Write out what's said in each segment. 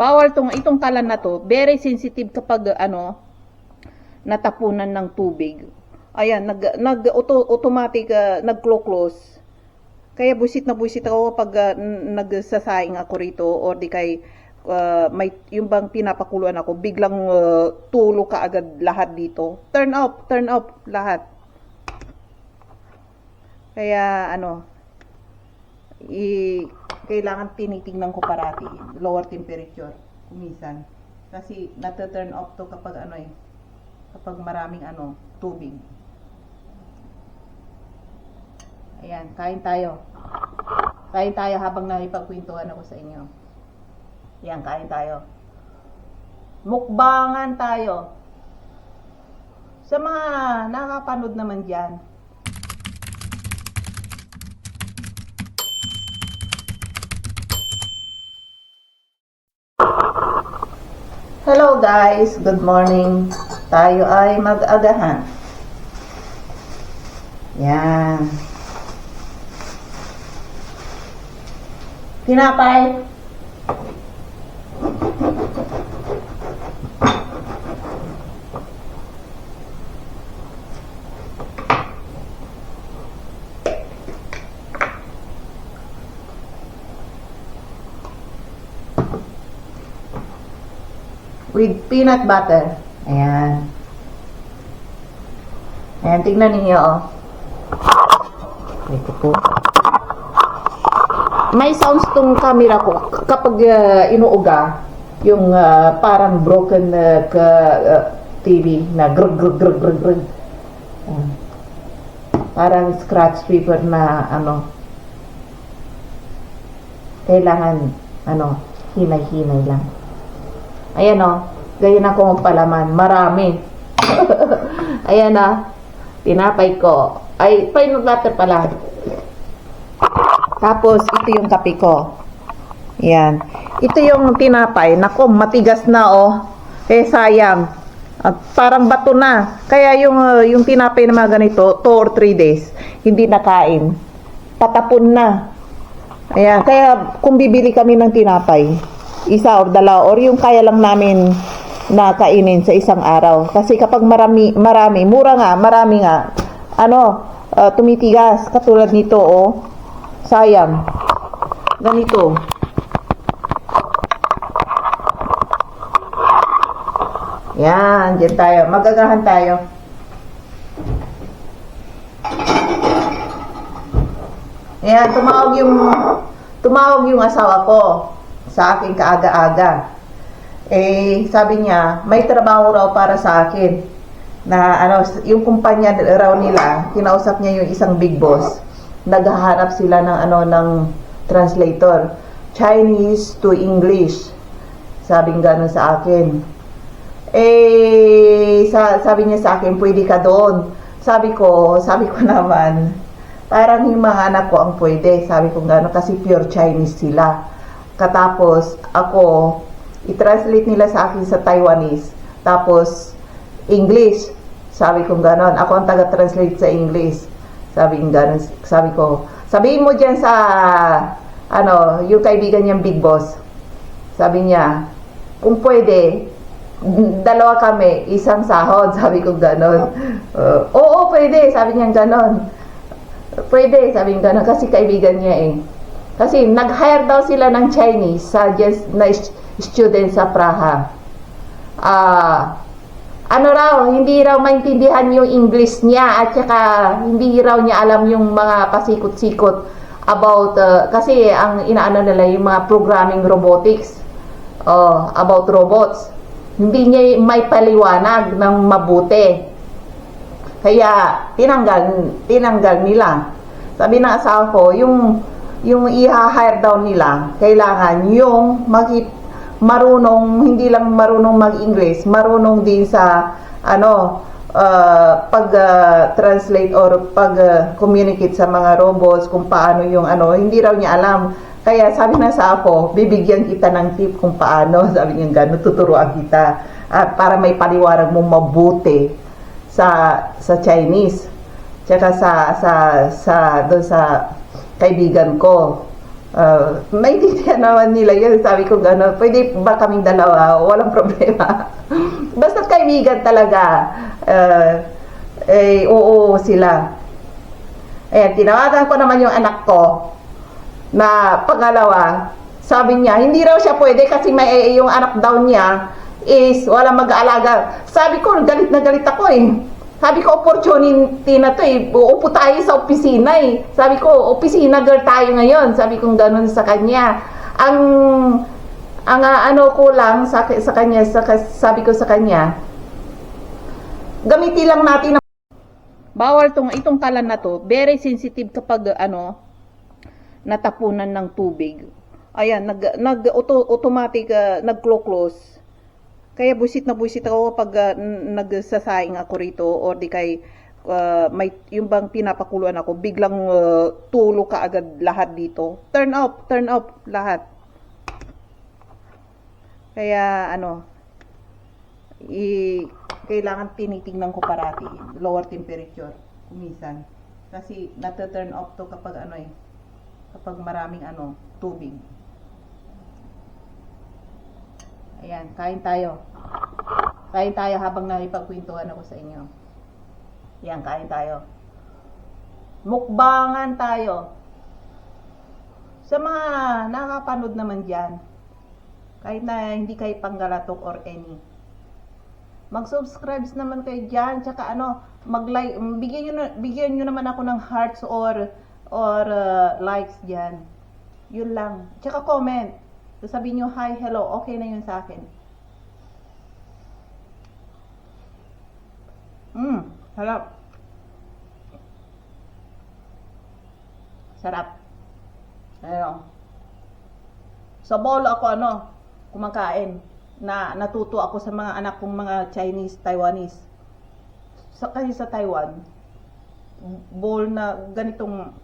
Bawal itong kalan na to. Very sensitive kapag natapunan ng tubig. Ayan, automatic nag-close. Kaya buisit na buisit ako kapag nagsasaing ako rito or di kay may yung bang pinapakuluan ako, biglang tulo ka agad lahat dito. Turn off lahat. Kaya kailangan tinitingnan ko parati lower temperature kumisan kasi nata-turn off to kapag kapag maraming tubig. Ayan, kain tayo habang nakipagkwentuhan ako sa inyo. Ayan, kain tayo, mukbangan tayo sa mga nakakapanood naman dyan. Hello guys, good morning. Tayo ay mag-agahan. Yan. Tinapay. With peanut butter. Ayan. Ayan, tingnan ninyo, Ito po. May sounds tong camera ko kapag inuuga. Yung parang broken TV na grug grug grug grug grug. Parang scratch paper na kailangan hinay-hinay lang. Ayan ganyan ako magpalaman. Marami. Ayan tinapay ko. Ay, peanut butter pala. Tapos, ito yung kape ko. Ayan. Ito yung tinapay. Naku, matigas na sayang. Parang bato na. Kaya yung tinapay na mga ganito, 2 or 3 days, hindi nakain. Patapon na. Ayan. Kaya, kung bibili kami ng tinapay, isa or dalawa or yung kaya lang namin na kainin sa isang araw. Kasi kapag marami, mura nga, marami nga, tumitigas. Katulad nito, sayang. Ganito. Yan, dyan tayo. Magagahan tayo. Yan, tumawag yung asawa ko sa akin kaaga-aga. Sabi niya, may trabaho raw para sa akin. Na yung kumpanya raw nila, kinausap niya yung isang big boss. Naghahanap sila ng translator. Chinese to English. Sabi gano'n sa akin. Sabi niya sa akin, pwede ka doon. Sabi ko naman, parang yung mga anak ko ang pwede. Sabi ko gano'n kasi pure Chinese sila. Katapos, ako, i-translate nila sa akin sa Taiwanese. Tapos, English. Sabi ko gano'n. Ako ang taga-translate sa English. Sabi ko, sabihin mo dyan sa, yung kaibigan niyang big boss. Sabi niya, kung pwede, dalawa kami, isang sahod. Sabi ko gano'n. Oo, pwede. Sabi niya gano'n. Pwede, sabi niya gano'n. Kasi kaibigan niya Kasi nag-hire daw sila ng Chinese na student sa Praha. Hindi raw maintindihan yung English niya at saka hindi raw niya alam yung mga pasikot-sikot about, kasi ang inaano nila yung mga programming robotics, about robots. Hindi niya may paliwanag ng mabuti. Kaya tinanggal nila. Sabi ng asawa ko, yung i-hire daw nila, kailangan yung marunong, hindi lang marunong mag-English, marunong din sa pag-translate or pag-communicate sa mga robots, kung paano yung hindi raw niya alam. Kaya sabi na sa ako, bibigyan kita ng tip kung paano. Sabi niya gano'n, tuturuan kita para may paliwanag mong mabuti sa Chinese. Tsaka doon sa kaibigan ko. Maintindihan naman nila yun. Sabi ko gano'n, pwede ba kaming dalawa? Walang problema. Basta kaibigan talaga. Oo sila. Ayan, tinawagan ko naman yung anak ko na pangalawa. Sabi niya, hindi raw siya pwede kasi may yung anak daw niya is walang mag-aalaga. Sabi ko, galit na galit ako eh. Sabi ko, opportunity na to eh. Uupo tayo sa opisina eh. Sabi ko, opisina girl tayo ngayon. Sabi ko ganun sa kanya. Ang ano ko lang sa kanya, sabi ko sa kanya, gamitin lang natin. Bawal itong kalan na to. Very sensitive kapag natapunan ng tubig. Ayan, automatic nag-close. Kaya buisit na buisit ako kapag nagsasaing ako rito or di kay may yung bang pinapakuluan ako, biglang tulo ka agad lahat dito. Turn off lahat. Kaya kailangan tinitingnan ko parati lower temperature kumisan. Kasi nata-turn off to kapag kapag maraming tubig. Ayan, kain tayo. Kain tayo habang nakipagkwentuhan ako sa inyo. Ayan, kain tayo. Mukbangan tayo. Sa mga nakakapanood naman dyan, kahit na hindi kayo panggalatok or any, mag-subscribe naman kayo dyan. Tsaka mag-like, bigyan nyo naman ako ng hearts or likes dyan. Yun lang. Tsaka comment. Sabihin nyo, hi, hello, okay na yun sa akin. Sarap. Sarap. Ayun. Sa bowl ako kumakain. Natuto ako sa mga anak kong mga Chinese, Taiwanese. Kasi sa Taiwan, bowl na ganitong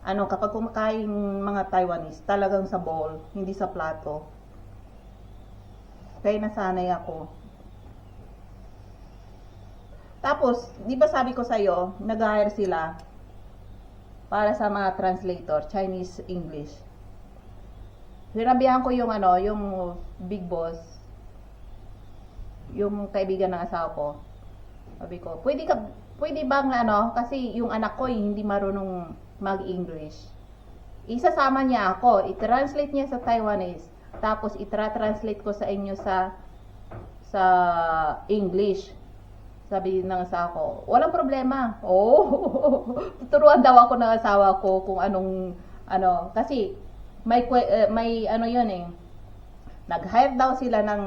kapag kumakain mga Taiwanese, talagang sa bowl, hindi sa plato. Kaya nasanay ako. Tapos, di ba sabi ko sa'yo, nag-hire sila para sa mga translator, Chinese, English. Sinabihan ko yung big boss, yung kaibigan ng asawa ko. Sabi ko, pwede bang kasi yung anak ko hindi marunong mag-English. Isasama niya ako, i-translate niya sa Taiwanese, tapos i-translate ko sa inyo sa English. Sabi ng asawa ko, walang problema. Tuturuan daw ako ng asawa ko kung anong kasi may yun eh. Nag-hire daw sila ng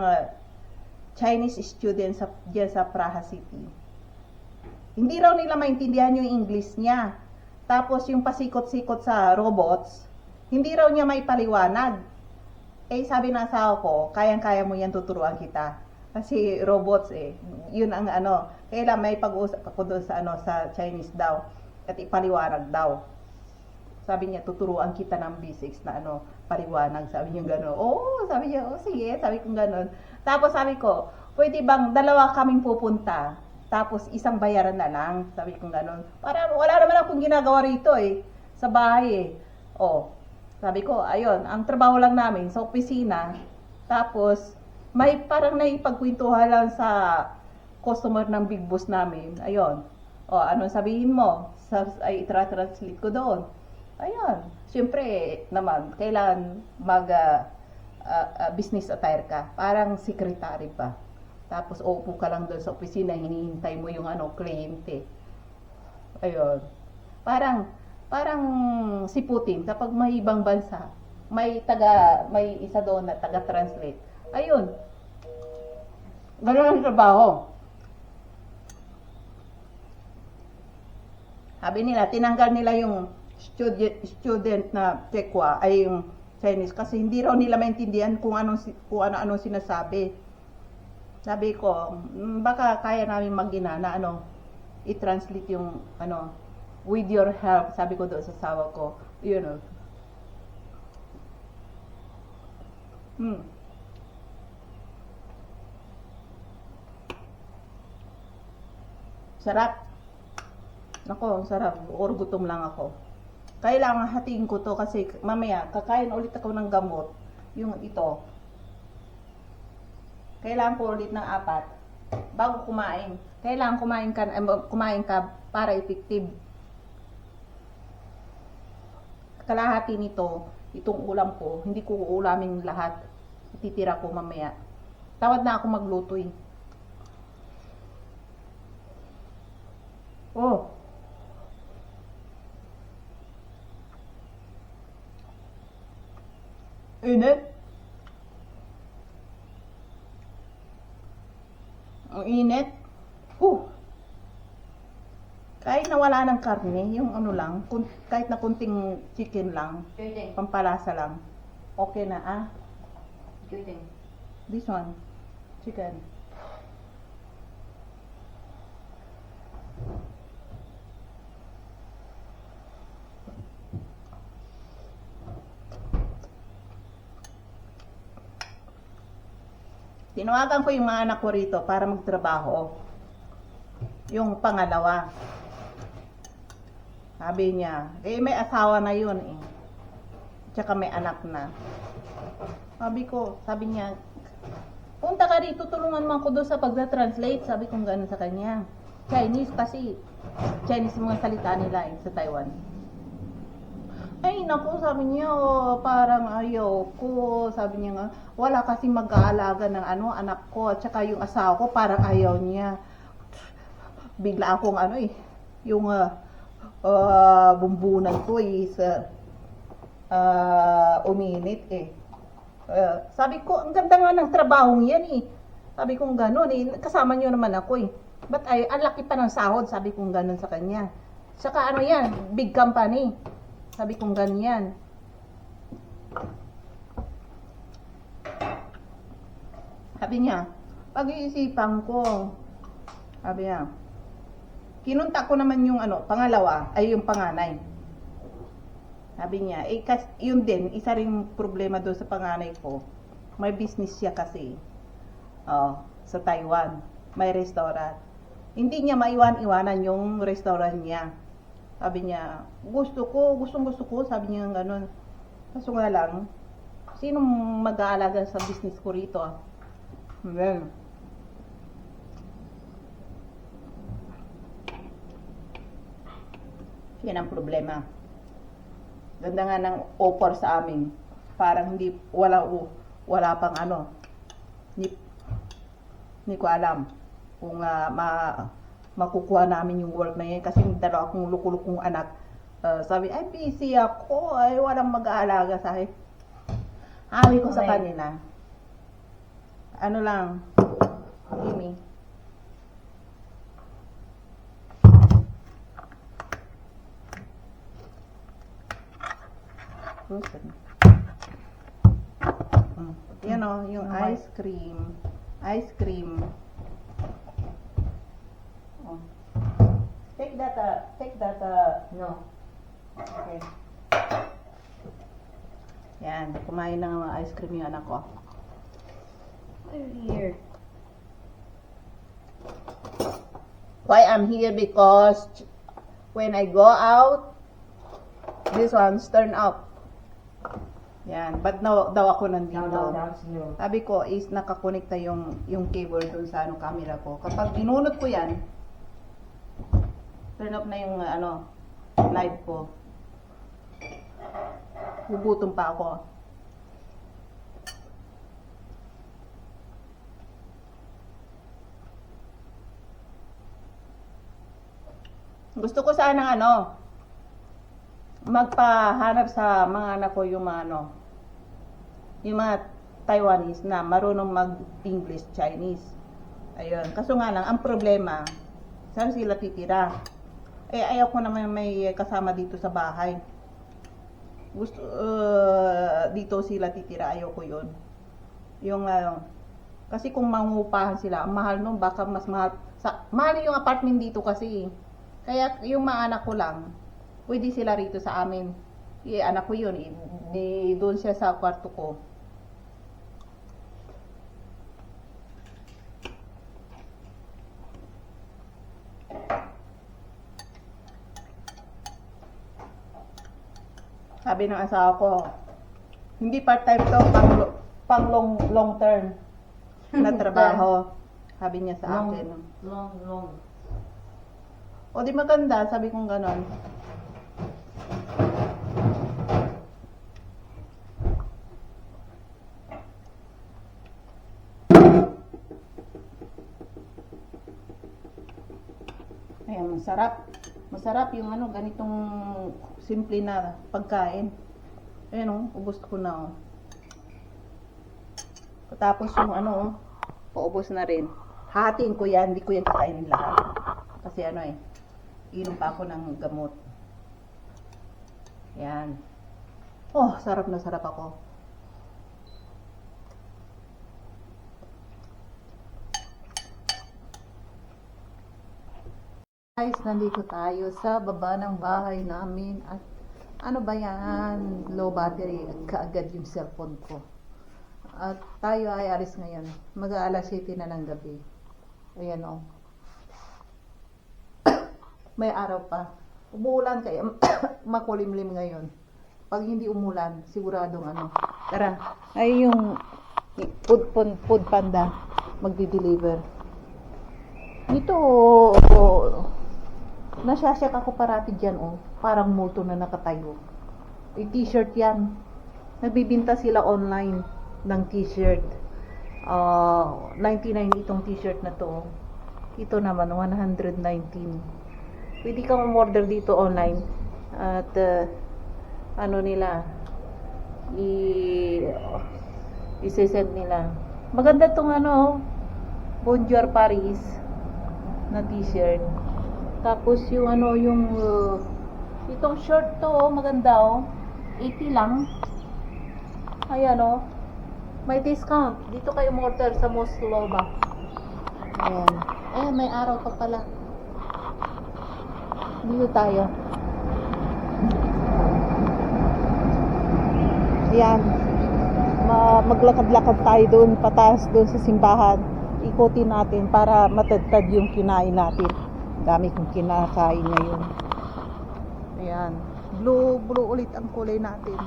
Chinese students diyan sa Praha City. Hindi raw nila maintindihan yung English niya. Tapos yung pasikot-sikot sa robots, hindi raw niya may paliwanag. Sabi ng asawa ko, kayang-kaya mo yan, tuturuan kita. Kasi robots yun ang kailan may pag-uusap ako doon sa Chinese daw at ipaliwanag daw. Sabi niya, tuturuan kita ng basics na paliwanag. Sabi niya gano'n. Sabi niya, sige, sabi ko gano'n. Tapos sabi ko, pwede bang dalawa kaming pupunta? Tapos isang bayaran na lang, sabi ko gano'n. Para wala naman akong ginagawa rito sa bahay sabi ko, ayun, ang trabaho lang namin sa opisina. Tapos may parang naipagkwentuhan lang sa customer ng big boss namin. Ayun. Anong sabihin mo? Ay itra-translate ko doon. Ayun. Siyempre naman, kailangan business attire ka. Parang secretary pa. Tapos upo ka lang doon sa opisina, hinihintay mo yung kliyente. Ayun. Parang si Putin kapag may ibang bansa, may isa doon na taga-translate. Ayun. Ganun ang trabaho. Sabi nila, tinanggal nila yung student na Tekwa ay yung Chinese kasi hindi raw nila maintindihan kung ano sinasabi. Sabi ko, baka kaya namin mag-ina na i-translate yung with your help, sabi ko doon sa asawa ko. Yun Sarap. Nako, ang sarap. Or gutom lang ako. Kailangan hatiin ko to kasi mamaya kakain ulit ako ng gamot. Yung ito. Kailangan ko ulit ng 4 bago kumain. Kailangan kumain ka para effective. Kalahati nito, itong ulam ko, hindi ko uulamin lahat. Ititira ko mamaya. Tawad na ako magluto eh. Oh. Init. Ang init. Kahit na wala ng karne, yung ano lang, kahit na kunting chicken lang, pampalasa lang, okay na ah. This one, chicken. Tinawagan ko yung mga anak ko rito para magtrabaho. Yung pangalawa. Sabi niya, may asawa na yun eh. Tsaka may anak na. Sabi niya, punta ka rito, tulungan mo ako doon sa pagda-translate. Sabi kong gano'n sa kanya. Chinese kasi. Chinese mga salita nila sa Taiwan. Ay, naku, sabi niya, parang ayaw ko. Sabi niya nga, wala kasi mag-aalaga ng anak ko. At saka yung asawa ko, parang ayaw niya. Bigla akong yung bumbunan ko is uminit eh. Sabi ko, ang ganda nga ng trabahong yan eh. Sabi kong gano'n eh, kasama niyo naman ako eh. But ang laki pa ng sahod, sabi kong gano'n sa kanya. Saka yan, big company. Sabi kong ganyan. Sabi niya, pag-iisipan ko. Sabi niya, kinunta ko naman yung pangalawa, ay yung panganay. Sabi niya, yun din, isa ring problema doon sa panganay ko. May business siya kasi. Sa Taiwan. May restaurant. Hindi niya maiwan-iwanan yung restaurant niya. Sabi niya, gustong gusto ko, sabi niya gano'n. Kaso nga lang, sinong mag-aalaga sa business ko rito? Well, yan ang problema. Ganda nga ng offer sa amin. Parang wala pang hindi ko alam kung makukuha namin yung work na yan kasi dalawa akong lukulukong anak. Sabi, ay busy ako, ay walang mag-aalaga sa akin. Sabi ko sa kanila, ano lang, Amy, yan o, yung ice cream. Take that, no. Okay. Yan, kumain ng ice cream yung anak ko. Here. Why I'm here? Because when I go out, this one's turn off. Yan, but daw ako nandito. Sabi ko is nakakonekta yung cable dun sa camera ko. Kapag inunod ko yan, turn off na yung live ko. Gugutom pa ako. Gusto ko sana magpahanap sa mga anak ko yung mga Taiwanese na marunong mag-English, Chinese. Ayun. Kaso nga lang, ang problema, saan sila titira? Ayaw ko naman may kasama dito sa bahay. Gusto, dito sila titira, ayaw ko yun. Kasi kung mangupahan sila, ang mahal nun, baka mas mahal. Mahal yung apartment dito kasi. Kaya yung mga anak ko lang, pwede sila rito sa amin. Anak ko yun, doon siya sa kwarto ko. Sabi ng asawa ko, hindi part-time to, pang long term na trabaho. Sabi niya sa akin. Long. O di maganda, sabi kong ganon. Ayan, masarap. Masarap yung ano, ganitong simple na pagkain. Ayan o, ubos ko na o. Tapos yung ano o, paubos na rin. Hahatiin ko yan, hindi ko yan kakainin lahat. Kasi ano eh, inom pa ako ng gamot. Yan. Oh, sarap na sarap ako. Guys, nandito tayo sa baba ng bahay namin at ano ba yan? Low battery at kaagad yung cellphone ko. At tayo ay alis ngayon. Mag-aalas 7 na ng gabi. Ayan o. May araw pa. Umuulan kaya makulimlim ngayon. Pag hindi umulan, siguradong ano. Tara, ay yung food panda magdi-deliver. Dito nasyasyak ako parati dyan parang moto na nakatayo. T-shirt yan. Nagbibinta sila online ng t-shirt. 99 itong t-shirt na to. Ito naman 119. Pwede kang umorder dito online at ano nila i-send nila. Maganda tong ano Bonjour Paris na t-shirt. Tapos yung ano yung itong short to maganda 80 lang. Ayan may discount. Dito kayo umorder sa Moslova. Ayan. Ayan, may araw pa pala. Dito tayo. Ayan. Maglakad-lakad tayo doon, pataas doon sa simbahan. Ikutin natin para matagtad yung kinain natin. Dami kong kinakain ngayon. Ayan. Blue ulit ang kulay natin.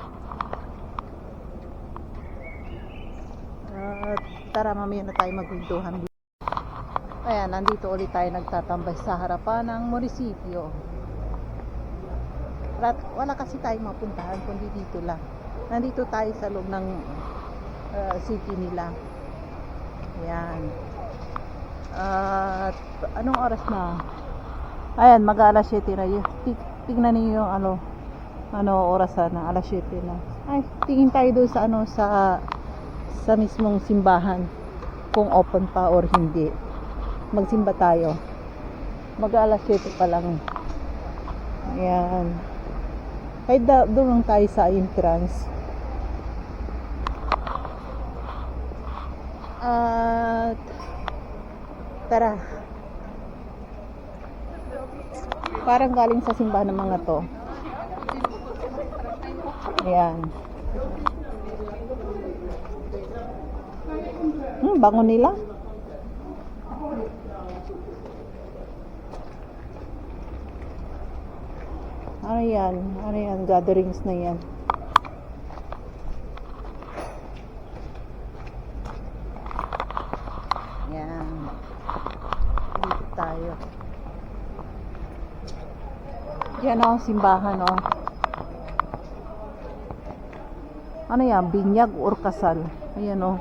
Tara, mamaya na tayo magkwentuhan. Ayan, nandito ulit tayo nagtatambay sa harapan ng munisipyo. Wala kasi tayong mapuntahan kundi dito lang. Nandito tayo sa loob ng city nila. Ayan. At anong oras na? Ayan, mag-alas 7 na yun. Tingnan niyo yung ano orasan na, alas 7 na. Ay, tingin tayo doon sa sa mismong simbahan kung open pa or hindi. Magsimba tayo. Mag-alas 7 pa lang. Ayan. Kahit doon lang tayo sa entrance. At tara. Parang galing sa simbahan ng mga to. Ayan. Bango nila. Ano yan? Ano yan? Gatherings na yan. Yan. Dito tayo. Yan simbahan Ano yan? Binyag or kasal? Ayan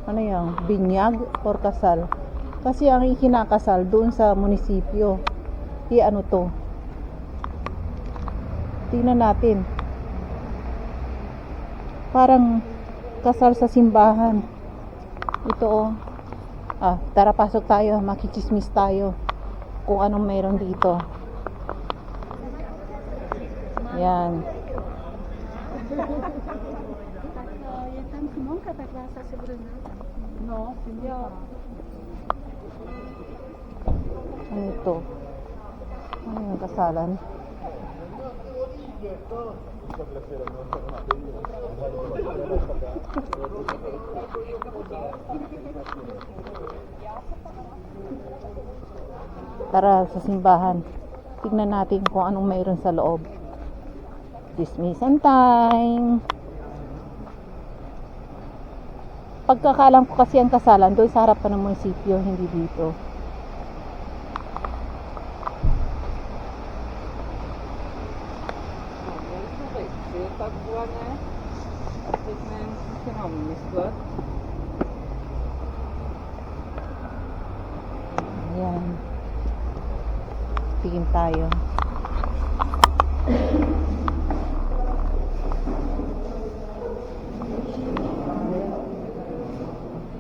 Ano yan? Binyag or kasal? Kasi ang ikinakasal doon sa munisipyo. Ano to? Tingnan natin. Parang kasal sa simbahan. Ito tara pasok tayo. Makichismis tayo kung anong meron dito. Yan. No, hindi. Ano ito? Ano yung kasalan? Tara sa simbahan. Tignan natin kung anong mayroon sa loob. Chismisan time. Pagkakalam ko kasi ang kasalan doon sa harapan ng munisipyo, hindi dito. Ayan. Tingin tayo.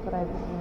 Private.